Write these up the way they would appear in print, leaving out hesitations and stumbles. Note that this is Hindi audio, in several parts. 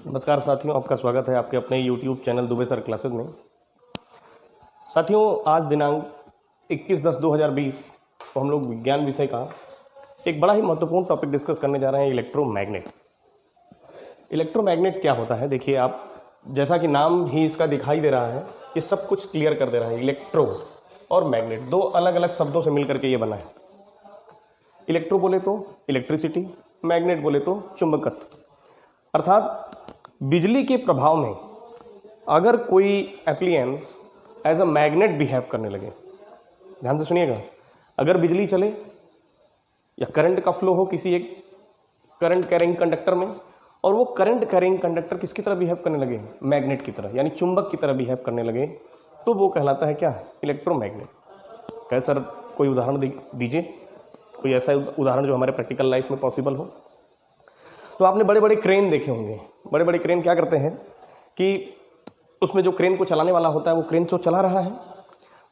नमस्कार साथियों, आपका स्वागत है आपके अपने YouTube channel Dubey sir classes में। साथियों, आज दिनांक 21/10/2020 को हम लोग विज्ञान विषय का एक बड़ा ही महत्वपूर्ण टॉपिक डिस्कस करने जा रहे हैं, इलेक्ट्रोमैग्नेट। इलेक्ट्रोमैग्नेट क्या होता है? देखिए, आप जैसा कि नाम ही इसका दिखाई दे रहा है, ये सब कुछ क्लियर कर दे रहा है। इलेक्ट्रो और मैग्नेट दो अलग अलग शब्दों से मिलकर के ये बना है। इलेक्ट्रो बोले तो इलेक्ट्रिसिटी, मैग्नेट बोले तो चुंबकत्व। अर्थात बिजली के प्रभाव में अगर कोई appliances as a magnet behave करने लगे, ध्यान से सुनिएगा, अगर बिजली चले या करंट का फ्लो हो किसी एक करंट कैरिंग कंडक्टर में, और वो करंट कैरिंग कंडक्टर किसकी तरह बिहेव करने लगे? मैग्नेट की तरह, यानी चुंबक की तरह बिहेव करने लगे, तो वो कहलाता है क्या? इलेक्ट्रोमैग्नेट। क्या सर कोई उदाहरण दीजिए, कोई ऐसा उदाहरण जो हमारे प्रैक्टिकल लाइफ में पॉसिबल हो। तो आपने बड़े बड़े क्रेन देखे होंगे। बड़े बड़े क्रेन क्या करते हैं कि उसमें जो क्रेन को चलाने वाला होता है वो क्रेन को चला रहा है,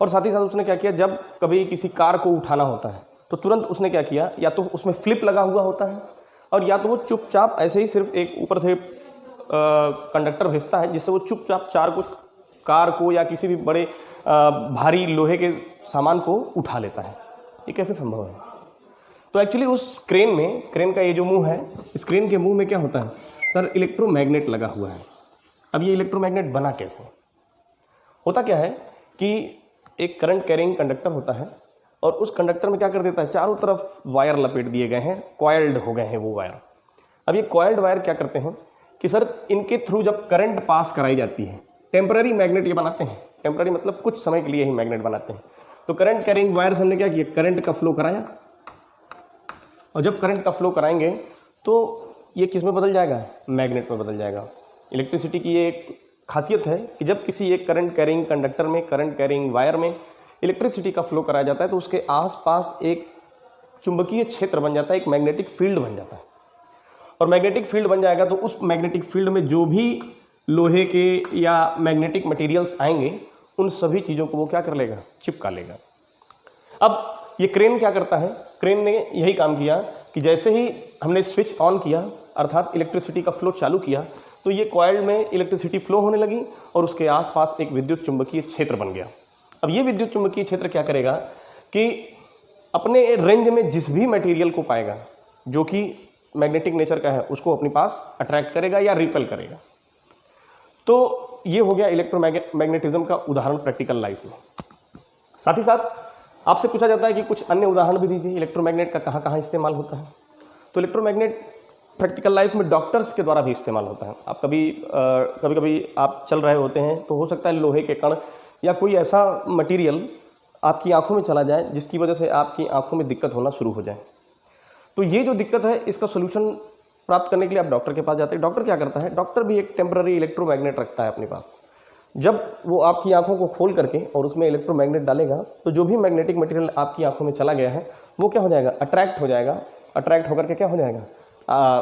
और साथ ही साथ उसने क्या किया, जब कभी किसी कार को उठाना होता है तो तुरंत उसने क्या किया, या तो उसमें फ्लिप लगा हुआ होता है, और या तो वो चुपचाप ऐसे ही सिर्फ एक ऊपर से कंडक्टर भेजता है जिससे वो चुपचाप कार को या किसी भी बड़े भारी लोहे के सामान को उठा लेता है। ये कैसे संभव है? तो एक्चुअली उस क्रेन का ये जो मुंह है, इस क्रेन के मुंह में क्या होता है सर? इलेक्ट्रोमैग्नेट लगा हुआ है। अब ये इलेक्ट्रोमैग्नेट बना कैसे? होता क्या है कि एक करंट कैरिंग कंडक्टर होता है, और उस कंडक्टर में क्या कर देता है, चारों तरफ वायर लपेट दिए गए हैं, कॉइल्ड हो गए हैं वो वायर। अब ये कॉइल्ड वायर क्या करते हैं कि सर इनके थ्रू जब करंट पास कराई जाती है, टेम्पररी मैग्नेट ये बनाते हैं। टेम्पररी मतलब कुछ समय के लिए ही मैग्नेट बनाते हैं। तो करंट कैरिंग वायर से हमने क्या किया, करंट का फ्लो कराया, और जब करंट का फ्लो कराएंगे तो ये किस में बदल जाएगा? मैग्नेट में बदल जाएगा। इलेक्ट्रिसिटी की ये एक खासियत है कि जब किसी एक करंट कैरिंग कंडक्टर में, करंट कैरिंग वायर में इलेक्ट्रिसिटी का फ्लो कराया जाता है तो उसके आसपास एक चुंबकीय क्षेत्र बन जाता है, एक मैग्नेटिक फील्ड बन जाता है। और मैग्नेटिक फील्ड बन जाएगा तो उस मैग्नेटिक फील्ड में जो भी लोहे के या मैग्नेटिक मटेरियल्स आएंगे, उन सभी चीज़ों को वो क्या कर लेगा? चिपका लेगा। अब ये क्रेन क्या करता है? क्रेन ने यही काम किया कि जैसे ही हमने स्विच ऑन किया, अर्थात इलेक्ट्रिसिटी का फ्लो चालू किया, तो ये कॉइल में इलेक्ट्रिसिटी फ्लो होने लगी और उसके आसपास एक विद्युत चुंबकीय क्षेत्र बन गया। अब ये विद्युत चुंबकीय क्षेत्र क्या करेगा कि अपने रेंज में जिस भी मटेरियल को पाएगा जो कि मैग्नेटिक नेचर का है, उसको अपने पास अट्रैक्ट करेगा या रिपेल करेगा। तो ये हो गया इलेक्ट्रोमैग्नेटिज्म का उदाहरण प्रैक्टिकल लाइफ में। साथ ही साथ आपसे पूछा जाता है कि कुछ अन्य उदाहरण भी दीजिए, इलेक्ट्रोमैग्नेट का कहाँ कहाँ इस्तेमाल होता है। तो इलेक्ट्रोमैग्नेट प्रैक्टिकल लाइफ में डॉक्टर्स के द्वारा भी इस्तेमाल होता है। आप कभी आप चल रहे होते हैं तो हो सकता है लोहे के कण या कोई ऐसा मटेरियल आपकी आंखों में चला जाए जिसकी वजह से आपकी आंखों में दिक्कत होना शुरू हो जाए। तो ये जो दिक्कत है, इसका सोल्यूशन प्राप्त करने के लिए आप डॉक्टर के पास जाते हैं। डॉक्टर क्या करता है? डॉक्टर भी एक टेम्पररी इलेक्ट्रोमैग्नेट रखता है अपने पास। जब वो आपकी आंखों को खोल करके और उसमें इलेक्ट्रोमैग्नेट डालेगा तो जो भी मैग्नेटिक मटेरियल आपकी आंखों में चला गया है वो क्या हो जाएगा? अट्रैक्ट हो जाएगा। अट्रैक्ट होकर के क्या हो जाएगा?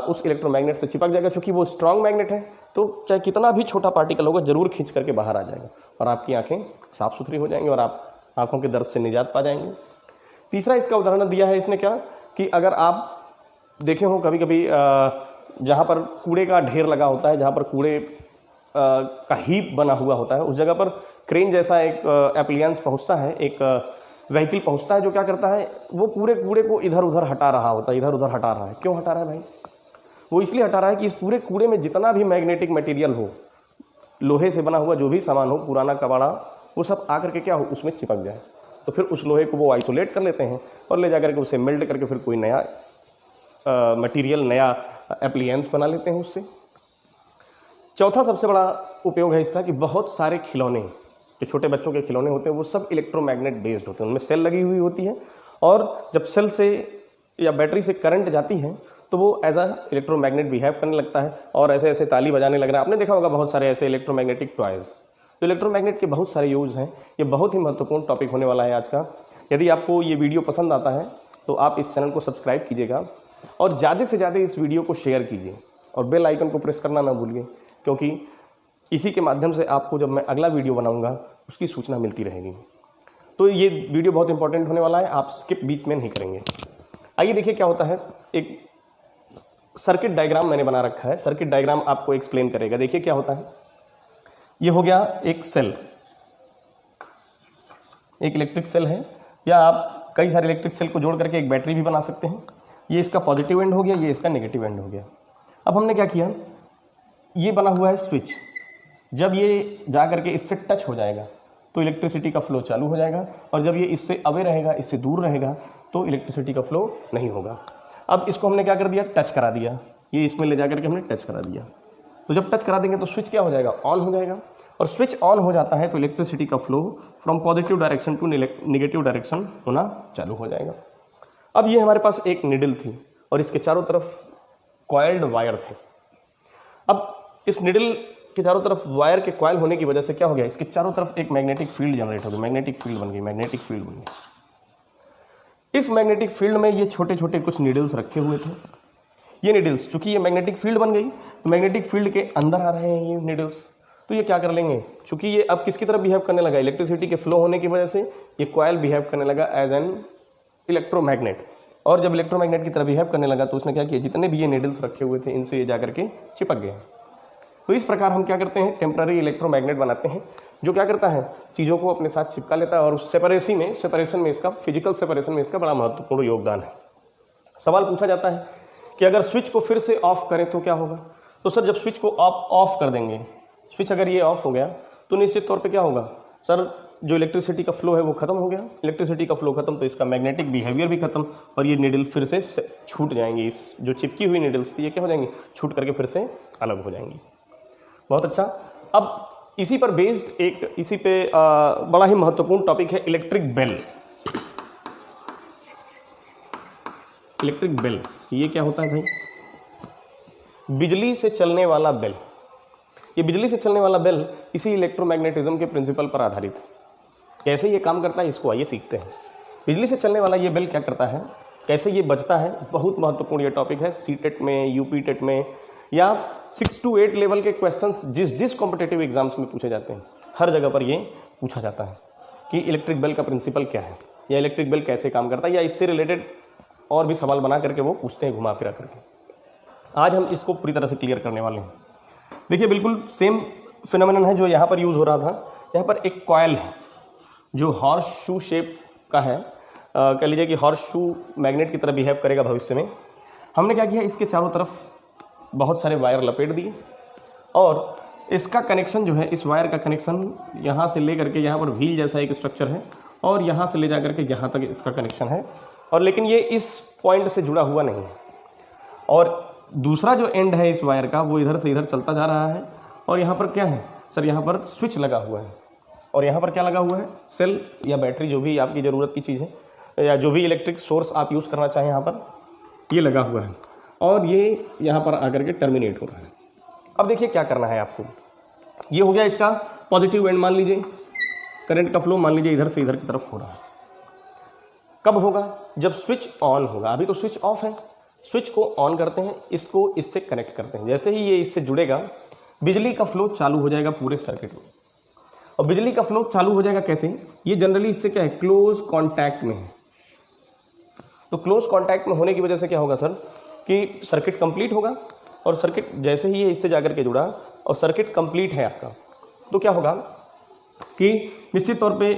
उस इलेक्ट्रोमैग्नेट से चिपक जाएगा। क्योंकि वो स्ट्रॉन्ग मैग्नेट है तो चाहे कितना भी छोटा पार्टिकल होगा जरूर खींच करके बाहर आ जाएगा, और आपकी आंखें साफ सुथरी हो जाएंगी और आप आंखों के दर्द से निजात पा जाएंगे। तीसरा इसका उदाहरण दिया है इसने क्या कि अगर आप देखे हो कभी कभी जहाँ पर कूड़े का ढेर लगा होता है, जहाँ पर कूड़े का हीप बना हुआ होता है, उस जगह पर क्रेन जैसा एक एप्लियंस पहुंचता है, एक व्हीकल पहुंचता है जो क्या करता है, वो पूरे कूड़े को इधर उधर हटा रहा होता है। इधर उधर हटा रहा है। क्यों हटा रहा है भाई? वो इसलिए हटा रहा है कि इस पूरे कूड़े में जितना भी मैग्नेटिक मटेरियल हो, लोहे से बना हुआ जो भी सामान हो, पुराना कबाड़ा, वो सब आकर के क्या हो, उसमें चिपक जाए। तो फिर उस लोहे को वो आइसोलेट कर लेते हैं और ले जाकर के उसे मेल्ट करके फिर कोई नया मटीरियल, नया एप्लियंस बना लेते हैं उससे। चौथा सबसे बड़ा उपयोग है इसका कि बहुत सारे खिलौने, जो छोटे बच्चों के खिलौने होते हैं, वो सब इलेक्ट्रोमैग्नेट बेस्ड होते हैं। उनमें सेल लगी हुई होती है, और जब सेल से या बैटरी से करंट जाती है तो वो एज अ इलेक्ट्रोमैग्नेट बिहेव करने लगता है और ऐसे ऐसे ताली बजाने लग रहा है। आपने देखा होगा बहुत सारे ऐसे इलेक्ट्रोमैग्नेटिक टॉयज़। तो इलेक्ट्रोमैग्नेट के बहुत सारे यूज़ हैं। ये बहुत ही महत्वपूर्ण टॉपिक होने वाला है आज का। यदि आपको ये वीडियो पसंद आता है तो आप इस चैनल को सब्सक्राइब कीजिएगा और ज़्यादा से ज़्यादा इस वीडियो को शेयर कीजिए, और बेल आइकन को प्रेस करना ना भूलिए, क्योंकि इसी के माध्यम से आपको जब मैं अगला वीडियो बनाऊंगा उसकी सूचना मिलती रहेगी। तो ये वीडियो बहुत इंपॉर्टेंट होने वाला है, आप स्किप बीच में नहीं करेंगे। आइए देखिए क्या होता है। एक सर्किट डायग्राम मैंने बना रखा है, सर्किट डायग्राम आपको एक्सप्लेन करेगा। देखिए क्या होता है, ये हो गया एक सेल, एक इलेक्ट्रिक सेल है, या आप कई सारे इलेक्ट्रिक सेल को जोड़ करके एक बैटरी भी बना सकते हैं। ये इसका पॉजिटिव एंड हो गया, ये इसका नेगेटिव एंड हो गया। अब हमने क्या किया, ये बना हुआ है स्विच, जब ये जा करके इससे टच हो जाएगा तो इलेक्ट्रिसिटी का फ्लो चालू हो जाएगा, और जब ये इससे अवे रहेगा, इससे दूर रहेगा, तो इलेक्ट्रिसिटी का फ्लो नहीं होगा। अब इसको हमने क्या कर दिया, टच करा दिया, ये इसमें ले जा करके हमने टच करा दिया। तो जब टच करा देंगे तो स्विच क्या हो जाएगा, ऑन हो जाएगा, और स्विच ऑन हो जाता है तो इलेक्ट्रिसिटी का flow from positive direction to negative direction होना चालू हो जाएगा। अब ये हमारे पास एक निडल थी और इसके चारों तरफ कॉइल्ड वायर थे। अब इस निडल के चारों तरफ वायर के कॉइल होने की वजह से क्या हो गया, इसके चारों तरफ एक मैग्नेटिक फील्ड जनरेट हो गई, मैग्नेटिक फील्ड बन गई, मैग्नेटिक फील्ड बन गई। इस मैग्नेटिक फील्ड में ये छोटे छोटे कुछ नीडल्स रखे हुए थे। ये नीडल्स, चूंकि ये मैग्नेटिक फील्ड बन गई तो मैग्नेटिक फील्ड के अंदर आ रहे हैं ये नीडल्स, तो ये क्या कर लेंगे, चूंकि ये अब किसकी तरफ बिहेव करने लगा, इलेक्ट्रिसिटी के फ्लो होने की वजह से ये कॉइल बिहेव करने लगा एज एन इलेक्ट्रोमैग्नेट। और जब इलेक्ट्रोमैग्नेट की तरह बिहेव करने लगा तो उसने क्या किया, जितने भी ये नीडल्स रखे हुए थे इनसे ये जाकर के चिपक गए। तो इस प्रकार हम क्या करते हैं, टेम्पररी इलेक्ट्रोमैग्नेट बनाते हैं, जो क्या करता है, चीज़ों को अपने साथ चिपका लेता है, और सेपरेशन में इसका, फिजिकल सेपरेशन में इसका बड़ा महत्वपूर्ण योगदान है। सवाल पूछा जाता है कि अगर स्विच को फिर से ऑफ करें तो क्या होगा। तो सर जब स्विच को आप ऑफ कर देंगे, स्विच अगर ये ऑफ हो गया तो निश्चित तौर पे क्या होगा सर, जो इलेक्ट्रिसिटी का फ्लो है वो खत्म हो गया। इलेक्ट्रिसिटी का फ्लो खत्म तो इसका मैग्नेटिक बिहेवियर भी खत्म, और ये निडल फिर से छूट जाएंगी, इस जो चिपकी हुई निडल्स थी ये क्या हो जाएंगी, छूट करके फिर से अलग हो जाएंगी। बहुत अच्छा। अब इसी पर बेस्ड एक, इसी पे बड़ा ही महत्वपूर्ण टॉपिक है इलेक्ट्रिक बेल। इलेक्ट्रिक बेल ये क्या होता है भाई, बिजली से चलने वाला बेल। ये बिजली से चलने वाला बेल इसी इलेक्ट्रोमैग्नेटिज्म के प्रिंसिपल पर आधारित है। कैसे ये काम करता है इसको आइए सीखते हैं। बिजली से चलने वाला ये बेल क्या करता है, कैसे ये बजता है, बहुत महत्वपूर्ण ये टॉपिक है। सीटेट में, यूपी टेट में, या 6 to 8 लेवल के क्वेश्चंस जिस कॉम्पिटिटिव एग्जाम्स में पूछे जाते हैं, हर जगह पर ये पूछा जाता है कि इलेक्ट्रिक बेल का प्रिंसिपल क्या है, या इलेक्ट्रिक बेल कैसे काम करता है, या इससे रिलेटेड और भी सवाल बना करके वो पूछते हैं घुमा फिरा करके। आज हम इसको पूरी तरह से क्लियर करने वाले हैं। देखिए बिल्कुल सेम फिनोमेनन है जो यहाँ पर यूज़ हो रहा था। यहाँ पर एक कॉयल है जो हॉर्स शू शेप का है, कह लीजिए कि हॉर्स शू मैग्नेट की तरह बिहेव करेगा भविष्य में। हमने क्या किया, इसके चारों तरफ बहुत सारे वायर लपेट दिए, और इसका कनेक्शन जो है, इस वायर का कनेक्शन यहाँ से ले करके, यहाँ पर व्हील जैसा एक स्ट्रक्चर है, और यहाँ से ले जा करके यहाँ तक इसका कनेक्शन है, और लेकिन ये इस पॉइंट से जुड़ा हुआ नहीं है। और दूसरा जो एंड है इस वायर का वो इधर से इधर चलता जा रहा है, और यहाँ पर क्या है सर, यहाँ पर स्विच लगा हुआ है, और यहाँ पर क्या लगा हुआ है, सेल या बैटरी, जो भी आपकी ज़रूरत की चीज़ है, या जो भी इलेक्ट्रिक सोर्स आप यूज़ करना चाहें, यहाँ पर ये लगा हुआ है, और ये यहाँ पर आकर के टर्मिनेट हो रहा है। अब देखिए क्या करना है आपको, ये हो गया इसका पॉजिटिव एंड, मान लीजिए करंट का फ्लो मान लीजिए इधर से इधर की तरफ हो रहा है। कब होगा, जब स्विच ऑन होगा। अभी तो स्विच ऑफ है, स्विच को ऑन करते हैं, इसको इससे कनेक्ट करते हैं। जैसे ही ये इससे जुड़ेगा बिजली का फ्लो चालू हो जाएगा पूरे सर्किट में। और बिजली का फ्लो चालू हो जाएगा कैसे, ये जनरली इससे क्या है, क्लोज कॉन्टैक्ट में है। तो क्लोज कॉन्टैक्ट में होने की वजह से क्या होगा सर, कि सर्किट कंप्लीट होगा, और सर्किट जैसे ही ये इससे जाकर के जुड़ा और सर्किट कंप्लीट है आपका, तो क्या होगा कि निश्चित तौर पे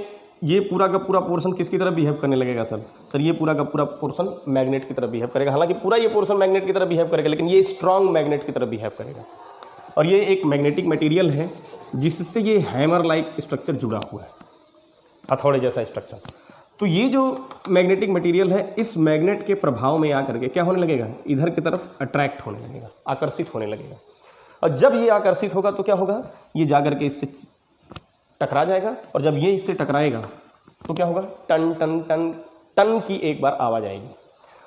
ये पूरा का पूरा पोर्शन किसकी तरह बिहेव करने लगेगा सर ये पूरा का पूरा पोर्शन मैग्नेट की तरह बिहेव करेगा। हालांकि पूरा ये पोर्शन मैग्नेट की तरह बिहेव करेगा, लेकिन ये स्ट्रॉन्ग मैग्नेट की तरह बिहेव करेगा। और ये एक मैग्नेटिक मटेरियल है जिससे ये हैमर लाइक स्ट्रक्चर जुड़ा हुआ है, हथौड़े जैसा स्ट्रक्चर। तो ये जो मैग्नेटिक मटेरियल है, इस मैग्नेट के प्रभाव में आकर के क्या होने लगेगा, इधर की तरफ अट्रैक्ट होने लगेगा, आकर्षित होने लगेगा। और जब ये आकर्षित होगा तो क्या होगा, ये जाकर के इससे टकरा जाएगा, और जब ये इससे टकराएगा तो क्या होगा, टन टन टन टन की एक बार आवाज़ आएगी।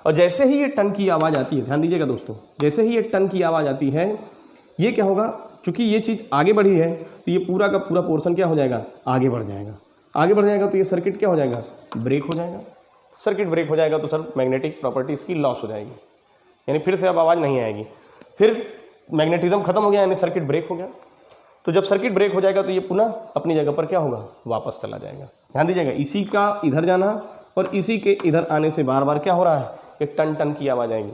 और जैसे ही ये टन की आवाज़ आती है, ध्यान दीजिएगा दोस्तों, जैसे ही ये टन की आवाज़ आती है, ये क्या होगा, चूंकि ये चीज़ आगे बढ़ी है तो ये पूरा का पूरा पोर्शन क्या हो जाएगा, आगे बढ़ जाएगा। आगे बढ़ जाएगा तो ये सर्किट क्या हो जाएगा, ब्रेक हो जाएगा। सर्किट ब्रेक हो जाएगा तो सर मैग्नेटिक प्रॉपर्टी इसकी लॉस हो जाएगी, यानी फिर से अब आवाज़ नहीं आएगी। फिर मैग्नेटिज्म खत्म हो गया, यानी सर्किट ब्रेक हो गया। तो जब सर्किट ब्रेक हो जाएगा तो ये पुनः अपनी जगह पर क्या होगा, वापस चला जाएगा। ध्यान दीजिएगा, इसी का इधर जाना और इसी के इधर आने से बार बार क्या हो रहा है, एक टन टन की आवाज़ आएगी।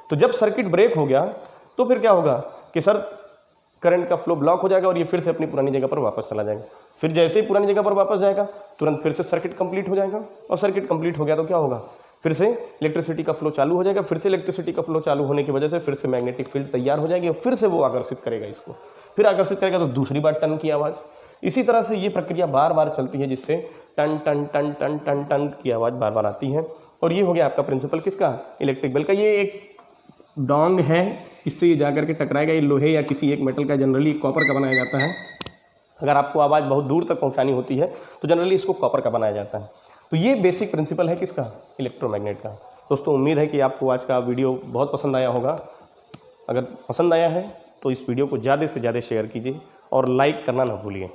तो जब सर्किट ब्रेक हो गया तो फिर क्या होगा कि सर करंट का फ्लो ब्लॉक हो जाएगा और ये फिर से अपनी पुरानी जगह पर वापस चला जाएगा। फिर जैसे ही पुरानी जगह पर वापस जाएगा तुरंत फिर से सर्किट कंप्लीट हो जाएगा, और सर्किट कंप्लीट हो गया तो क्या होगा, फिर से इलेक्ट्रिसिटी का फ्लो चालू हो जाएगा। फिर से इलेक्ट्रिसिटी का फ्लो चालू होने की वजह से फिर से मैग्नेटिक फील्ड तैयार हो जाएगी और फिर से वो आकर्षित करेगा इसको, फिर आकर्षित करेगा तो दूसरी बार टन की आवाज़। इसी तरह से ये प्रक्रिया बार बार चलती है जिससे टन टन टन टन टन टन की आवाज़ बार बार आती है। और ये हो गया आपका प्रिंसिपल किसका, इलेक्ट्रिक बेल का। ये एक डोंग है, इससे ये जाकर के टकराएगा। ये लोहे या किसी एक मेटल का, जनरली कॉपर का बनाया जाता है। अगर आपको आवाज़ बहुत दूर तक पहुंचानी होती है तो जनरली इसको कॉपर का बनाया जाता है। तो ये बेसिक प्रिंसिपल है किसका, इलेक्ट्रोमैग्नेट का। दोस्तों उम्मीद है कि आपको आज का वीडियो बहुत पसंद आया होगा। अगर पसंद आया है तो इस वीडियो को ज़्यादा से ज़्यादा शेयर कीजिए और लाइक करना ना भूलिए।